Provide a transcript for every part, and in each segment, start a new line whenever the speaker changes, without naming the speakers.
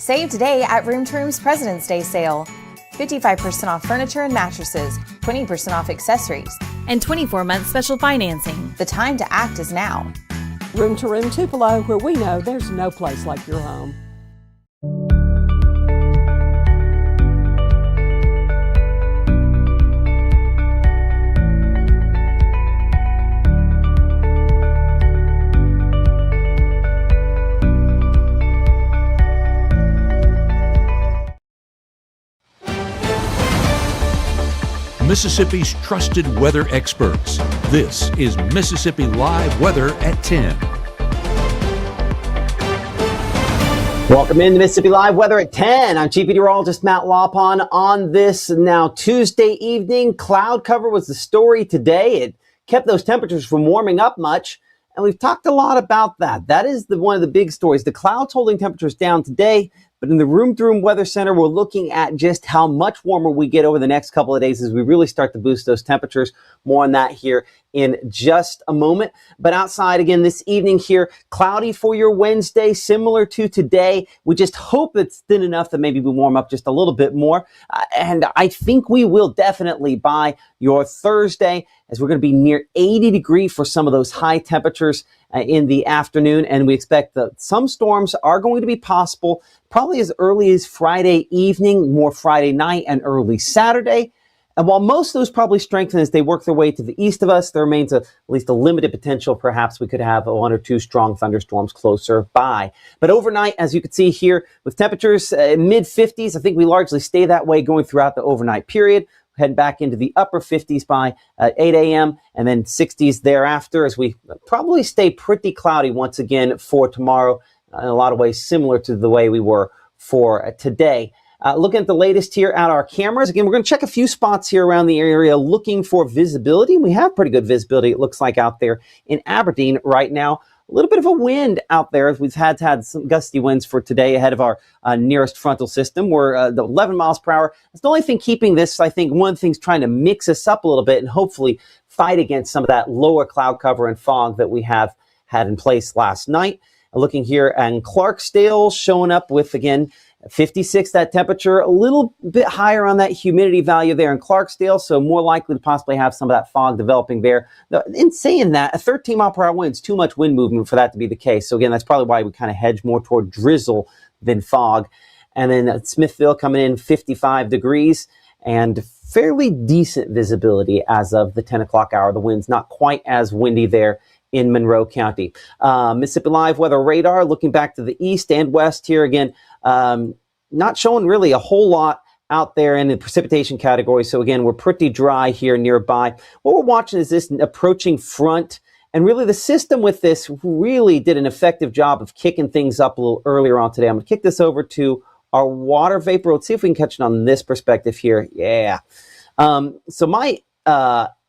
Save today at Room to Room's President's Day sale. 55% off furniture and mattresses, 20% off accessories, and 24-month special financing. The time to act is now.
Room to Room Tupelo, where we know there's no place like your home.
Mississippi's trusted weather experts. This is Mississippi Live Weather at 10.
Welcome into Mississippi Live Weather at 10. I'm Chief Meteorologist Matt Lopon on this now Tuesday evening. Cloud cover was the story today. It kept those temperatures from warming up much, and we've talked a lot about that. That is one of the big stories. The clouds holding temperatures down today, but in the Room to Room Weather Center, we're looking at just how much warmer we get over the next couple of days as we really start to boost those temperatures. More on that here in just a moment. But outside again this evening here, cloudy for your Wednesday, similar to today. We just hope it's thin enough that maybe we warm up just a little bit more. And I think we will definitely by your Thursday, as we're going to be near 80 degrees for some of those high temperatures in the afternoon. And we expect that some storms are going to be possible probably as early as Friday evening, more Friday night and early Saturday. And while most of those probably strengthen as they work their way to the east of us, there remains at least a limited potential. Perhaps we could have one or two strong thunderstorms closer by. But overnight, as you can see here, with temperatures mid 50s, I think we largely stay that way going throughout the overnight period. Head back into the upper 50s by 8 a.m. and then 60s thereafter as we probably stay pretty cloudy once again for tomorrow. In a lot of ways similar to the way we were for today. Looking at the latest here at our cameras. Again, we're going to check a few spots here around the area looking for visibility. We have pretty good visibility, it looks like, out there in Aberdeen right now. A little bit of a wind out there as we've had some gusty winds for today ahead of our nearest frontal system. We're 11 miles per hour. That's the only thing keeping this, I think, one of the things trying to mix us up a little bit and hopefully fight against some of that lower cloud cover and fog that we have had in place last night. Looking here and Clarksdale showing up with, again, 56, that temperature, a little bit higher on that humidity value there in Clarksdale, so more likely to possibly have some of that fog developing there. In saying that, a 13 mile per hour wind is too much wind movement for that to be the case. So again, that's probably why we kind of hedge more toward drizzle than fog. And then Smithville coming in 55 degrees and fairly decent visibility as of the 10 o'clock hour. The wind's not quite as windy there in Monroe County. Mississippi Live Weather Radar looking back to the east and west here again. Not showing really a whole lot out there in the precipitation category. So again, we're pretty dry here nearby. What we're watching is this approaching front. And really the system with this really did an effective job of kicking things up a little earlier on today. I'm going to kick this over to our water vapor. Let's see if we can catch it on this perspective here. Yeah. So my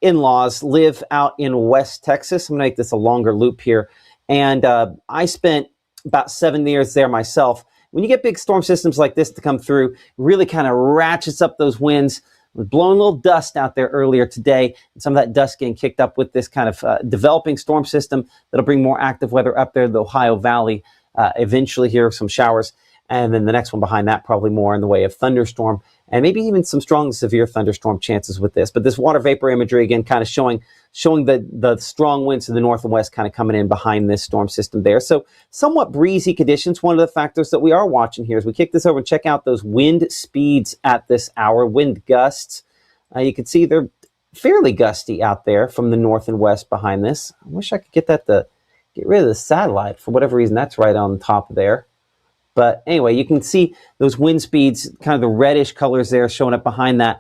in-laws live out in West Texas. I'm going to make this a longer loop here. And I spent about 7 years there myself. When you get big storm systems like this to come through, really kind of ratchets up those winds. We're blowing a little dust out there earlier today, and some of that dust getting kicked up with this kind of developing storm system that'll bring more active weather up there, the Ohio Valley, eventually here, some showers. And then the next one behind that, probably more in the way of thunderstorm and maybe even some strong severe thunderstorm chances with this. But this water vapor imagery, again, kind of showing the strong winds to the north and west kind of coming in behind this storm system there. So somewhat breezy conditions. One of the factors that we are watching here as we kick this over and check out those wind speeds at this hour, wind gusts. You can see they're fairly gusty out there from the north and west behind this. I wish I could get that to get rid of the satellite. For whatever reason, that's right on top there. But anyway, you can see those wind speeds, kind of the reddish colors there showing up behind that,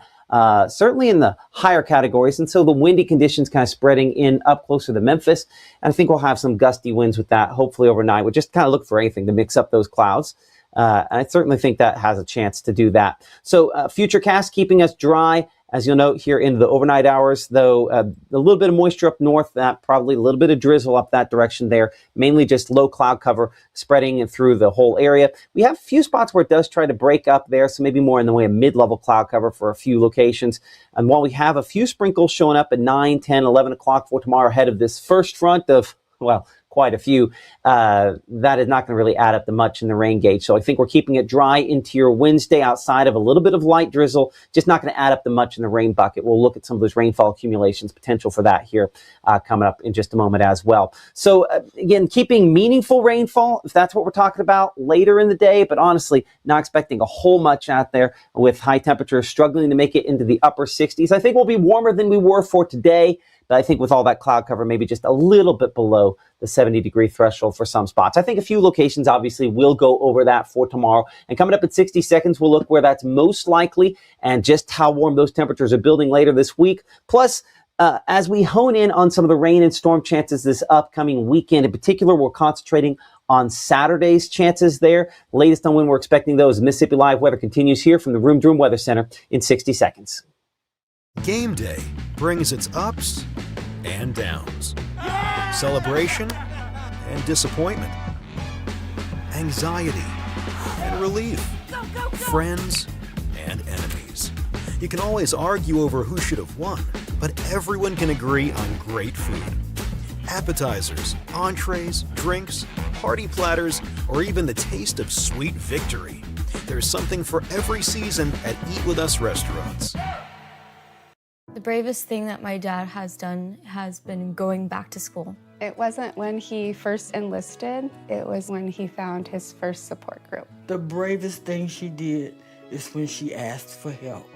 certainly in the higher categories. And so the windy conditions kind of spreading in up closer to Memphis. And I think we'll have some gusty winds with that, hopefully overnight. We'll just kind of look for anything to mix up those clouds. And I certainly think that has a chance to do that. So Futurecast keeping us dry. As you'll note here into the overnight hours, though, a little bit of moisture up north, that probably a little bit of drizzle up that direction there, mainly just low cloud cover spreading through the whole area. We have a few spots where it does try to break up there, so maybe more in the way of mid-level cloud cover for a few locations. And while we have a few sprinkles showing up at 9, 10, 11 o'clock for tomorrow ahead of this first front of, well, quite a few, that is not going to really add up to much in the rain gauge. So I think we're keeping it dry into your Wednesday outside of a little bit of light drizzle, just not going to add up to much in the rain bucket. We'll look at some of those rainfall accumulations, potential for that here coming up in just a moment as well. So again, keeping meaningful rainfall, if that's what we're talking about, later in the day, but honestly, not expecting a whole much out there with high temperatures struggling to make it into the upper 60s. I think we'll be warmer than we were for today. But I think with all that cloud cover, maybe just a little bit below the 70-degree threshold for some spots. I think a few locations obviously will go over that for tomorrow. And coming up at 60 seconds, we'll look where that's most likely and just how warm those temperatures are building later this week. Plus, as we hone in on some of the rain and storm chances this upcoming weekend, in particular, we're concentrating on Saturday's chances there. Latest on when we're expecting those. Mississippi Live weather continues here from the Room to Room Weather Center in 60 seconds.
Game day brings its ups and downs, celebration and disappointment, anxiety and relief, friends and enemies. You can always argue over who should have won, but everyone can agree on great food. Appetizers, entrees, drinks, party platters, or even the taste of sweet victory. There's something for every season at Eat With Us restaurants.
The bravest thing that my dad has done has been going back to school.
It wasn't when he first enlisted, it was when he found his first support group.
The bravest thing she did is when she asked for help.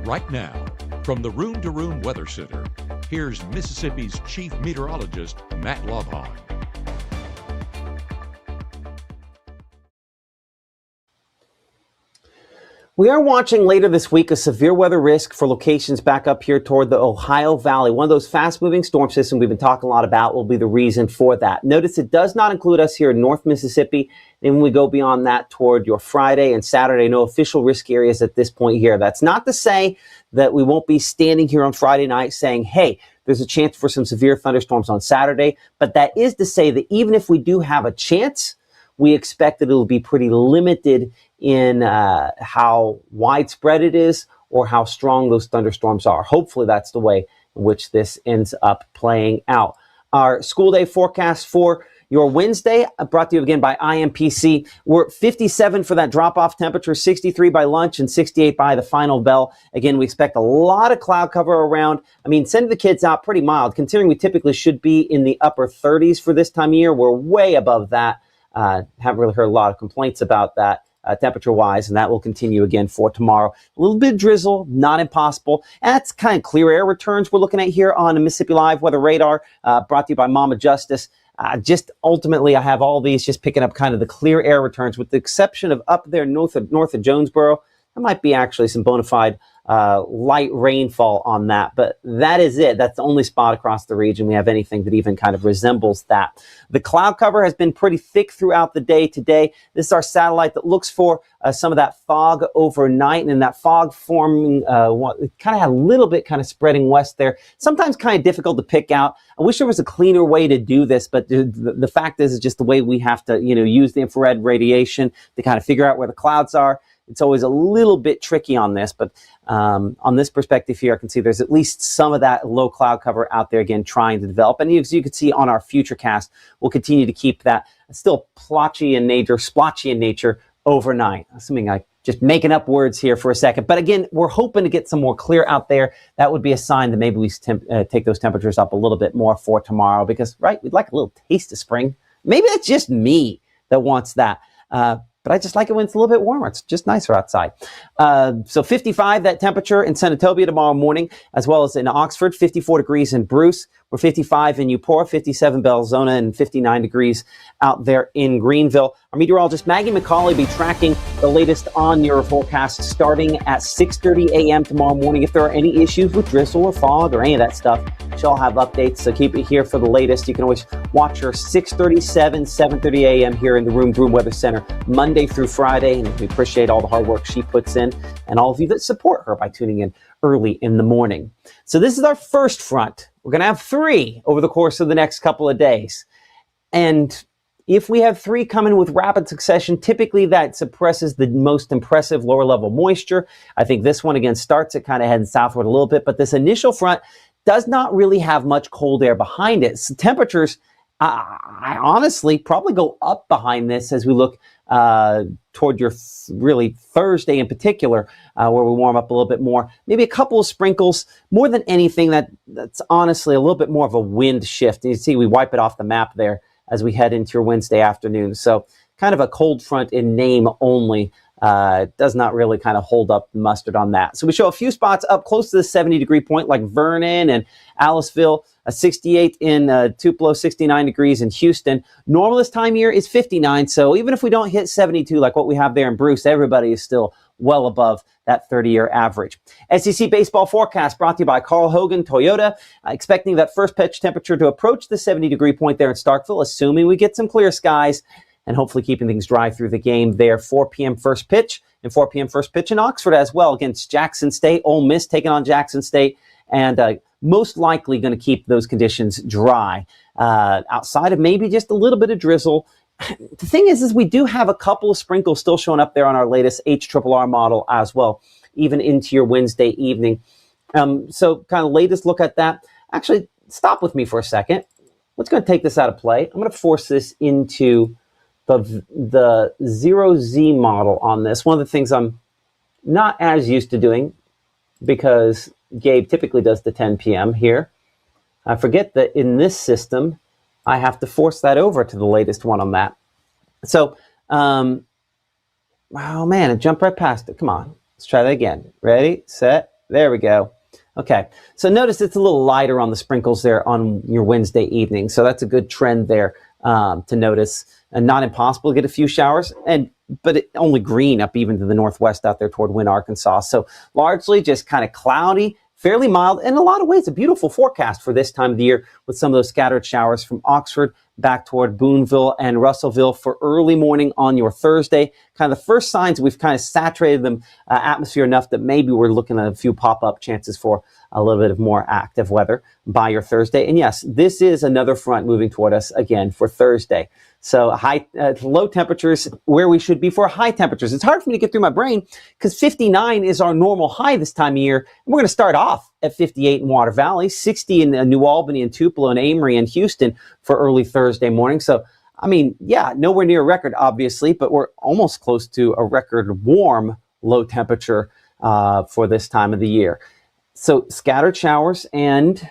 Right now, from the Room to Room Weather Center, here's Mississippi's Chief Meteorologist, Matt Lobhon.
We are watching later this week a severe weather risk for locations back up here toward the Ohio Valley. One of those fast-moving storm systems we've been talking a lot about will be the reason for that. Notice it does not include us here in North Mississippi. And when we go beyond that toward your Friday and Saturday, no official risk areas at this point here. That's not to say that we won't be standing here on Friday night saying, hey, there's a chance for some severe thunderstorms on Saturday. But that is to say that even if we do have a chance, we expect that it will be pretty limited in how widespread it is or how strong those thunderstorms are. Hopefully that's the way in which this ends up playing out. Our school day forecast for your Wednesday, brought to you again by IMPC. We're 57 for that drop-off temperature, 63 by lunch, and 68 by the final bell. Again, we expect a lot of cloud cover around. I mean, send the kids out pretty mild, considering we typically should be in the upper 30s for this time of year. We're way above that. Haven't really heard a lot of complaints about that. Temperature-wise, and that will continue again for tomorrow. A little bit of drizzle, not impossible. And that's kind of clear air returns we're looking at here on the Mississippi Live Weather Radar, brought to you by Mama Justice. Just ultimately, I have all these just picking up kind of the clear air returns, with the exception of up there north of Jonesboro. There might be actually some bona fide light rainfall on that, but that is it. That's the only spot across the region we have anything that even kind of resembles that. The cloud cover has been pretty thick throughout the day today. This is our satellite that looks for some of that fog overnight, and that fog forming kind of had a little bit kind of spreading west there. Sometimes kind of difficult to pick out. I wish there was a cleaner way to do this, but the fact is just the way we have to, use the infrared radiation to kind of figure out where the clouds are. It's always a little bit tricky on this, but on this perspective here, I can see there's at least some of that low cloud cover out there, again, trying to develop. And as you can see on our Futurecast, we'll continue to keep that still splotchy in nature overnight. Assuming I'm just making up words here for a second. But again, we're hoping to get some more clear out there. That would be a sign that maybe we take those temperatures up a little bit more for tomorrow, because, right, we'd like a little taste of spring. Maybe that's just me that wants that. But I just like it when it's a little bit warmer. It's just nicer outside. So 55, that temperature in Senatobia tomorrow morning, as well as in Oxford, 54 degrees in Bruce. We're 55 in Eupora, 57 Belzona, and 59 degrees out there in Greenville. Our meteorologist Maggie McCauley will be tracking the latest on your forecast starting at 6:30 a.m. tomorrow morning. If there are any issues with drizzle or fog or any of that stuff, she'll have updates. So keep it here for the latest. You can always watch her 6:37, 7:30 a.m. here in the Room Weather Center, Monday through Friday. And we appreciate all the hard work she puts in and all of you that support her by tuning in early in the morning. So this is our first front. We're going to have 3 over the course of the next couple of days. And if we have 3 coming with rapid succession, typically that suppresses the most impressive lower level moisture. I think this one again starts it kind of heading southward a little bit, but this initial front does not really have much cold air behind it. So temperatures, I honestly probably go up behind this as we look toward your really Thursday in particular, where we warm up a little bit more. Maybe a couple of sprinkles. More than anything, that's honestly a little bit more of a wind shift. And you see we wipe it off the map there as we head into your Wednesday afternoon. So kind of a cold front in name only. Does not really kind of hold up the mustard on that. So we show a few spots up close to the 70-degree point like Vernon and Aliceville, a 68 in Tupelo, 69 degrees in Houston. Normal this time of year is 59, so even if we don't hit 72 like what we have there in Bruce, everybody is still well above that 30-year average. SEC baseball forecast brought to you by Carl Hogan Toyota, expecting that first pitch temperature to approach the 70-degree point there in Starkville, assuming we get some clear skies, and hopefully keeping things dry through the game there. 4 p.m. first pitch, and 4 p.m. first pitch in Oxford as well against Jackson State. Ole Miss taking on Jackson State, and most likely going to keep those conditions dry outside of maybe just a little bit of drizzle. The thing is we do have a couple of sprinkles still showing up there on our latest HRRR model as well, even into your Wednesday evening. So kind of latest look at that. Actually, stop with me for a second. Let's go take this out of play. I'm going to force this into the 0Z model on this. One of the things I'm not as used to doing, because Gabe typically does the 10 p.m. here. I forget that in this system, I have to force that over to the latest one on that. So, oh man, it jumped right past it. Come on, let's try that again. Ready, set, there we go. Okay, so notice it's a little lighter on the sprinkles there on your Wednesday evening. So that's a good trend there to notice. And not impossible to get a few showers, but only green up even to the northwest out there toward Wynne, Arkansas. So largely just kind of cloudy, fairly mild, in a lot of ways a beautiful forecast for this time of the year with some of those scattered showers from Oxford back toward Boonville and Russellville for early morning on your Thursday. Kind of the first signs we've kind of saturated the atmosphere enough that maybe we're looking at a few pop-up chances for a little bit of more active weather by your Thursday. And yes, this is another front moving toward us again for Thursday. So low temperatures where we should be for high temperatures. It's hard for me to get through my brain because 59 is our normal high this time of year. And we're going to start off at 58 in Water Valley, 60 in New Albany and Tupelo and Amory and Houston for early Thursday morning. So, I mean, yeah, nowhere near a record, obviously, but we're almost close to a record warm low temperature for this time of the year. So scattered showers, and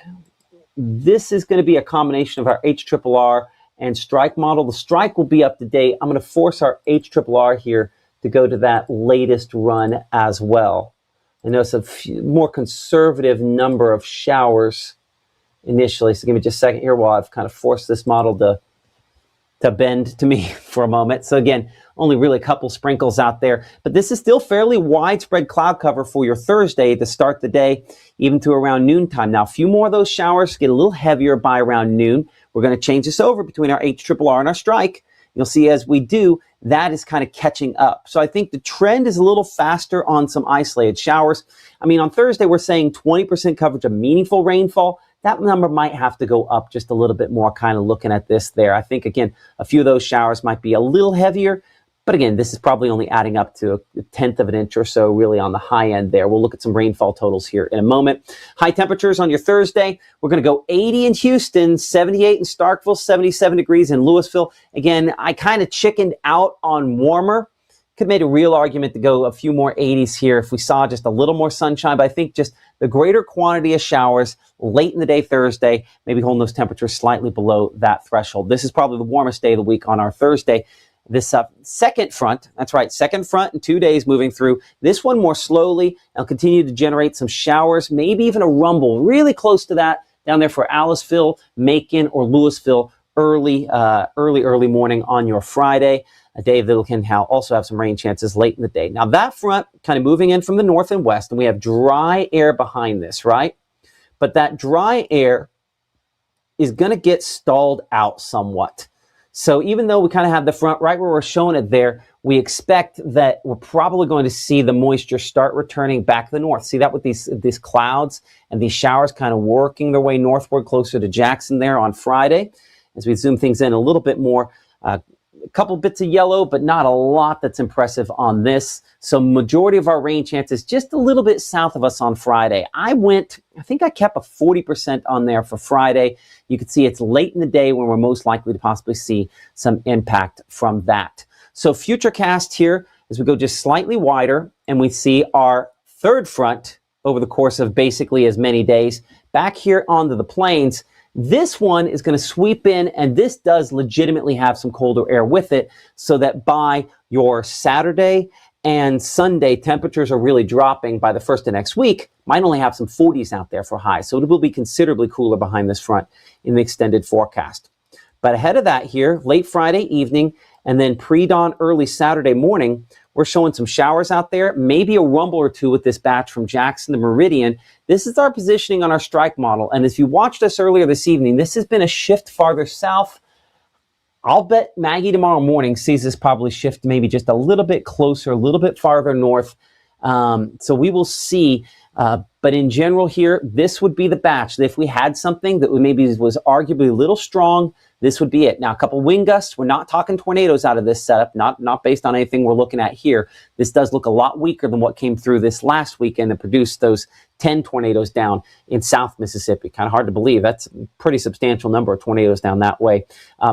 this is going to be a combination of our HRRR and strike model. The strike will be up to date. I'm going to force our HRRR here to go to that latest run as well. I know it's a more conservative number of showers initially. So give me just a second here while I've kind of forced this model to bend to me for a moment. So again, only really a couple sprinkles out there, but this is still fairly widespread cloud cover for your Thursday to start the day, even to around noontime. Now, a few more of those showers get a little heavier by around noon. We're going to change this over between our HRRR and our strike. You'll see as we do, that is kind of catching up. So I think the trend is a little faster on some isolated showers. I mean, on Thursday, we're saying 20% coverage of meaningful rainfall. That number might have to go up just a little bit more, kind of looking at this there. I think, again, a few of those showers might be a little heavier. But again, this is probably only adding up to a tenth of an inch or so really on the high end there. We'll look at some rainfall totals here in a moment. High temperatures on your Thursday. We're going to go 80 in Houston, 78 in Starkville, 77 degrees in Louisville. Again, I kind of chickened out on warmer. Could make a real argument to go a few more 80s here if we saw just a little more sunshine. But I think just the greater quantity of showers late in the day Thursday, maybe holding those temperatures slightly below that threshold. This is probably the warmest day of the week on our Thursday. This second front, that's right, second front in 2 days moving through. This one more slowly. I'll continue to generate some showers, maybe even a rumble, really close to that down there for Aliceville, Macon, or Louisville early morning on your Friday, a day that can also have some rain chances late in the day. Now that front kind of moving in from the north and west, and we have dry air behind this, right? But that dry air is going to get stalled out somewhat. So even though we kind of have the front right where we're showing it there, we expect that we're probably going to see the moisture start returning back to the north. See that with these clouds and these showers kind of working their way northward closer to Jackson there on Friday. As we zoom things in a little bit more, a couple bits of yellow, but not a lot that's impressive on this. So majority of our rain chances just a little bit south of us on Friday. I think I kept a 40% on there for Friday. You can see it's late in the day when we're most likely to possibly see some impact from that. So futurecast here, as we go just slightly wider, and we see our third front over the course of basically as many days. Back here onto the plains, this one is going to sweep in, and this does legitimately have some colder air with it, so that by your Saturday and Sunday, temperatures are really dropping. By the first of next week, might only have some 40s out there for highs. So it will be considerably cooler behind this front in the extended forecast. But ahead of that here, late Friday evening, and then pre-dawn early Saturday morning, we're showing some showers out there, maybe a rumble or two with this batch from Jackson to Meridian. This is our positioning on our strike model. And if you watched us earlier this evening, this has been a shift farther south. I'll bet Maggie tomorrow morning sees this probably shift maybe just a little bit closer, a little bit farther north. So we will see. But in general here, this would be the batch. If we had something that maybe was arguably a little strong, this would be it. Now, a couple wind gusts. We're not talking tornadoes out of this setup, not based on anything we're looking at here. This does look a lot weaker than what came through this last weekend that produced those 10 tornadoes down in South Mississippi. Kind of hard to believe. That's a pretty substantial number of tornadoes down that way.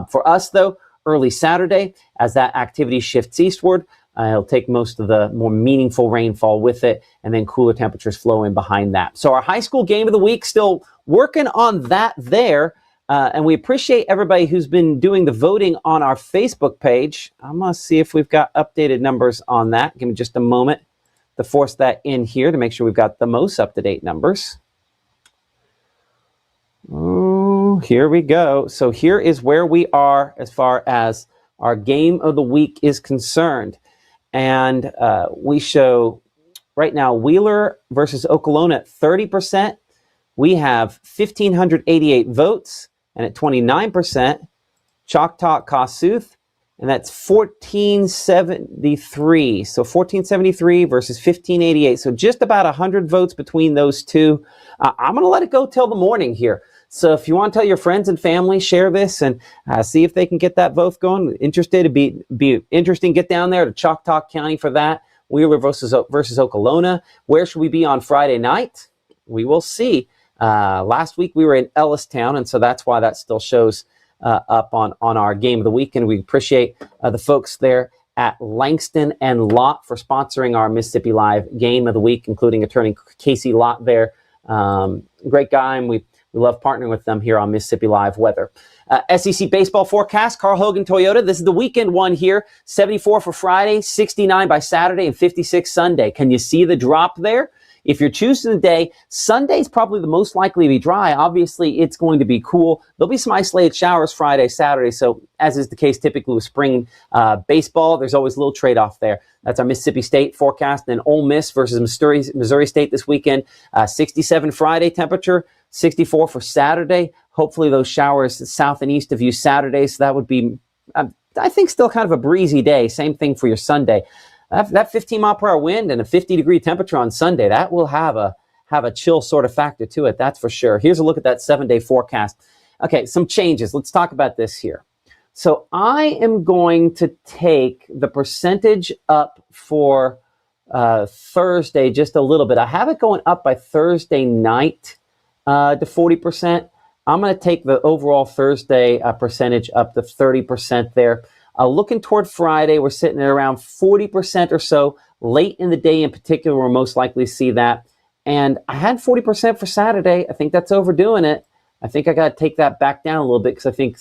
For us, though, early Saturday, as that activity shifts eastward, it'll take most of the more meaningful rainfall with it, and then cooler temperatures flow in behind that. So our high school game of the week, still working on that there. And we appreciate everybody who's been doing the voting on our Facebook page. I'm going to see if we've got updated numbers on that. Give me just a moment to force that in here to make sure we've got the most up-to-date numbers. Oh, here we go. So here is where we are as far as our game of the week is concerned. And we show right now Wheeler versus Okolona at 30%. We have 1,588 votes. And at 29%, Choctaw Kossuth, and that's 1473. So 1473 versus 1588. So just about 100 votes between those two. I'm going to let it go till the morning here. So if you want to tell your friends and family, share this and see if they can get that vote going. Interested to be interesting. Get down there to Choctaw County for that. Wheeler versus Okolona. Where should we be on Friday night? We will see. Last week we were in Ellistown, and so that's why that still shows up on our game of the week. And we appreciate the folks there at Langston and Lott for sponsoring our Mississippi Live game of the week, including attorney Casey Lott there. Great guy, and we love partnering with them here on Mississippi Live Weather. SEC baseball forecast, Carl Hogan Toyota. This is the weekend one here. 74 for Friday, 69 by Saturday, and 56 Sunday. Can you see the drop there? If you're choosing the day, Sunday's probably the most likely to be dry. Obviously, it's going to be cool. There'll be some isolated showers Friday, Saturday. So as is the case typically with spring baseball, there's always a little trade-off there. That's our Mississippi State forecast. Then Ole Miss versus Missouri State this weekend. 67 Friday temperature, 64 for Saturday. Hopefully those showers south and east of you Saturday. So that would be, I think, still kind of a breezy day. Same thing for your Sunday. That 15-mile-per-hour wind and a 50-degree temperature on Sunday, that will have a chill sort of factor to it, that's for sure. Here's a look at that 7-day forecast. Okay, some changes. Let's talk about this here. So I am going to take the percentage up for Thursday just a little bit. I have it going up by Thursday night to 40%. I'm going to take the overall Thursday percentage up to 30% there. Looking toward Friday, we're sitting at around 40% or so. Late in the day in particular, we'll most likely see that. And I had 40% for Saturday. I think that's overdoing it. I think I got to take that back down a little bit because I think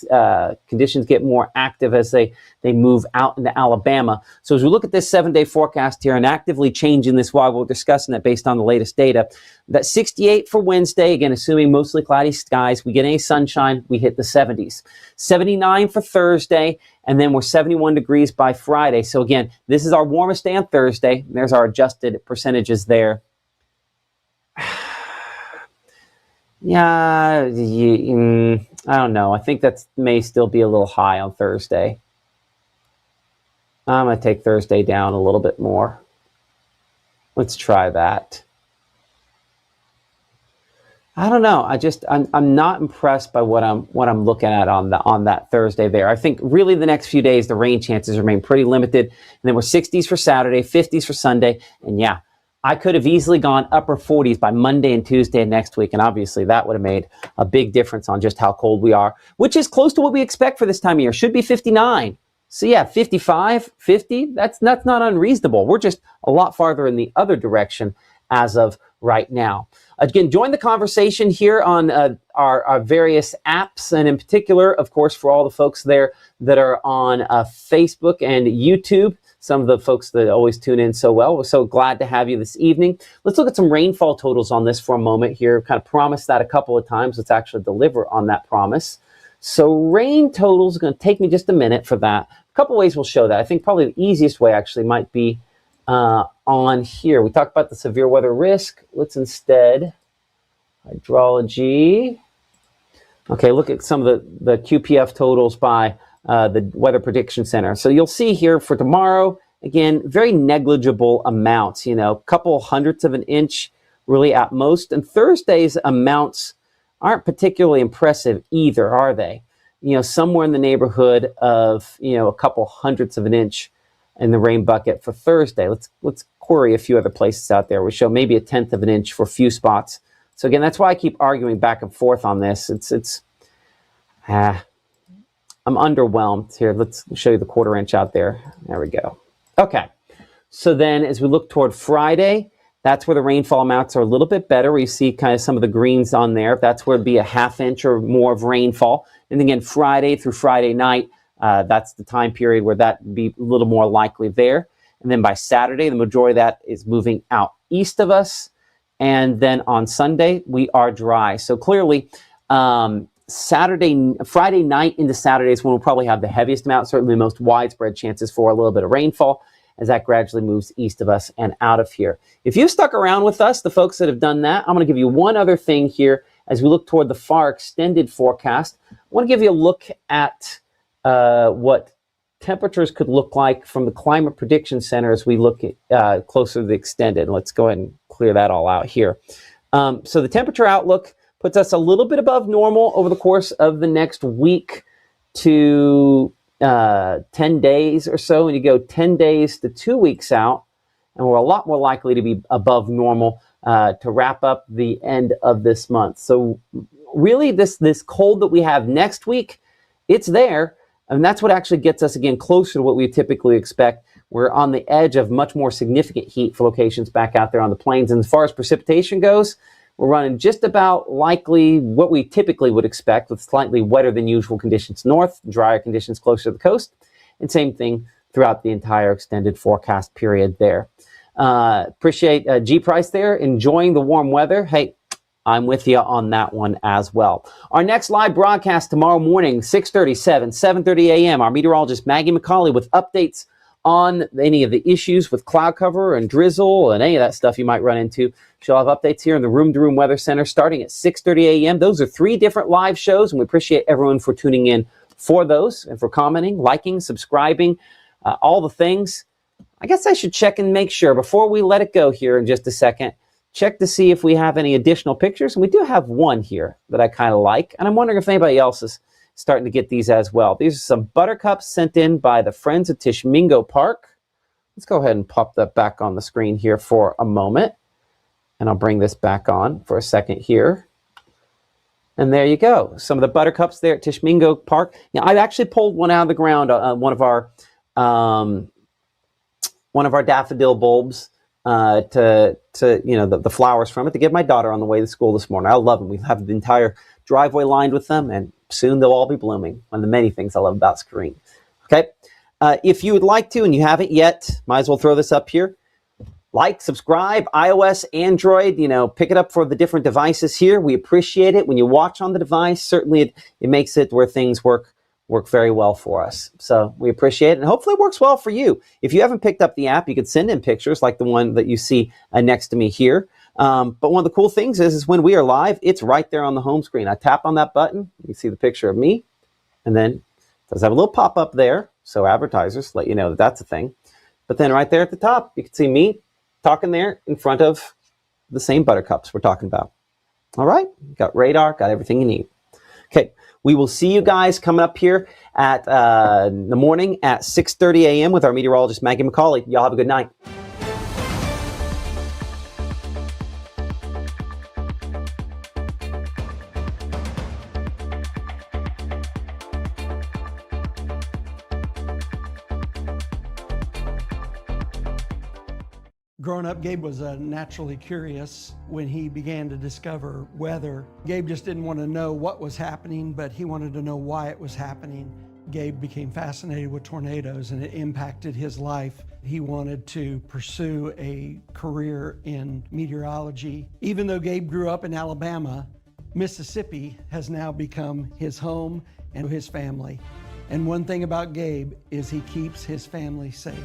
conditions get more active as they move out into Alabama. So as we look at this 7-day forecast here and actively changing this while we're discussing it based on the latest data, that 68 for Wednesday, again, assuming mostly cloudy skies, we get any sunshine, we hit the 70s. 79 for Thursday, and then we're 71 degrees by Friday. So again, this is our warmest day on Thursday. There's our adjusted percentages there. Yeah, I don't know. I think that may still be a little high on Thursday. I'm going to take Thursday down a little bit more. Let's try that. I don't know. I'm not impressed by what I'm looking at on that Thursday there. I think really the next few days the rain chances remain pretty limited. And then we're 60s for Saturday, 50s for Sunday, and yeah, I could have easily gone upper 40s by Monday and Tuesday next week, and obviously that would have made a big difference on just how cold we are, which is close to what we expect for this time of year. Should be 59. So yeah, 55, 50, that's not unreasonable. We're just a lot farther in the other direction as of right now. Again, join the conversation here on our various apps, and in particular, of course, for all the folks there that are on Facebook and YouTube, some of the folks that always tune in so well. We're so glad to have you this evening. Let's look at some rainfall totals on this for a moment here. Kind of promised that a couple of times. Let's actually deliver on that promise. So rain totals, going to take me just a minute for that. A couple ways we'll show that. I think probably the easiest way actually might be on here. We talked about the severe weather risk. Let's instead hydrology. Okay, look at some of the QPF totals by the Weather Prediction Center. So you'll see here for tomorrow, again, very negligible amounts, a couple hundredths of an inch really at most. And Thursday's amounts aren't particularly impressive either, are they? Somewhere in the neighborhood of, a couple hundredths of an inch in the rain bucket for Thursday. Let's query a few other places out there. We show maybe a tenth of an inch for a few spots. So again, that's why I keep arguing back and forth on this. I'm underwhelmed here. Let's show you the quarter inch out there. There we go. Okay. So then as we look toward Friday, that's where the rainfall amounts are a little bit better. We see kind of some of the greens on there. That's where it'd be a half inch or more of rainfall. And again, Friday through Friday night, that's the time period where that would be a little more likely there. And then by Saturday, the majority of that is moving out east of us. And then on Sunday, we are dry. So clearly, Friday night into Saturday is when we'll probably have the heaviest amount, certainly the most widespread chances for a little bit of rainfall as that gradually moves east of us and out of here. If you've stuck around with us, the folks that have done that, I'm going to give you one other thing here as we look toward the far extended forecast. I want to give you a look at what temperatures could look like from the Climate Prediction Center as we look at, closer to the extended. Let's go ahead and clear that all out here. So the temperature outlook puts us a little bit above normal over the course of the next week to 10 days or so. And you go 10 days to 2 weeks out, and we're a lot more likely to be above normal to wrap up the end of this month. So really this cold that we have next week, it's there. And that's what actually gets us, again, closer to what we typically expect. We're on the edge of much more significant heat for locations back out there on the plains. And as far as precipitation goes, we're running just about likely what we typically would expect, with slightly wetter than usual conditions north, drier conditions closer to the coast, and same thing throughout the entire extended forecast period there. Appreciate G-Price there, enjoying the warm weather. Hey, I'm with you on that one as well. Our next live broadcast tomorrow morning, 6:37, 7:30 a.m. Our meteorologist Maggie McCauley with updates on any of the issues with cloud cover and drizzle and any of that stuff you might run into. She'll have updates here in the Room to Room Weather Center starting at 6:30 a.m. Those are 3 different live shows, and we appreciate everyone for tuning in for those and for commenting, liking, subscribing, all the things. I guess I should check and make sure before we let it go here in just a second. Check to see if we have any additional pictures. And we do have one here that I kind of like. And I'm wondering if anybody else is starting to get these as well. These are some buttercups sent in by the Friends of Tishmingo Park. Let's go ahead and pop that back on the screen here for a moment. And I'll bring this back on for a second here. And there you go. Some of the buttercups there at Tishmingo Park. Now, I've actually pulled one out of the ground, one of our daffodil bulbs. To the flowers from it to give my daughter on the way to school this morning. I love them. We have the entire driveway lined with them, and soon they'll all be blooming. One of the many things I love about spring. Okay, if you would like to and you haven't yet, might as well throw this up here. Like, subscribe, iOS, Android, pick it up for the different devices here. We appreciate it when you watch on the device. Certainly it makes it where things work very well for us. So we appreciate it, and hopefully it works well for you. If you haven't picked up the app, you could send in pictures like the one that you see next to me here. But one of the cool things is when we are live, it's right there on the home screen. I tap on that button, you see the picture of me, and then it does have a little pop-up there, so advertisers let you know that that's a thing. But then right there at the top, you can see me talking there in front of the same buttercups we're talking about. All right, got radar, got everything you need. Okay, we will see you guys coming up here at the morning at 6:30 a.m. with our meteorologist, Maggie McCauley. Y'all have a good night.
Growing up, Gabe was naturally curious. When he began to discover weather, Gabe just didn't want to know what was happening, but he wanted to know why it was happening. Gabe became fascinated with tornadoes, and it impacted his life. He wanted to pursue a career in meteorology. Even though Gabe grew up in Alabama, Mississippi has now become his home and his family. And one thing about Gabe is he keeps his family safe.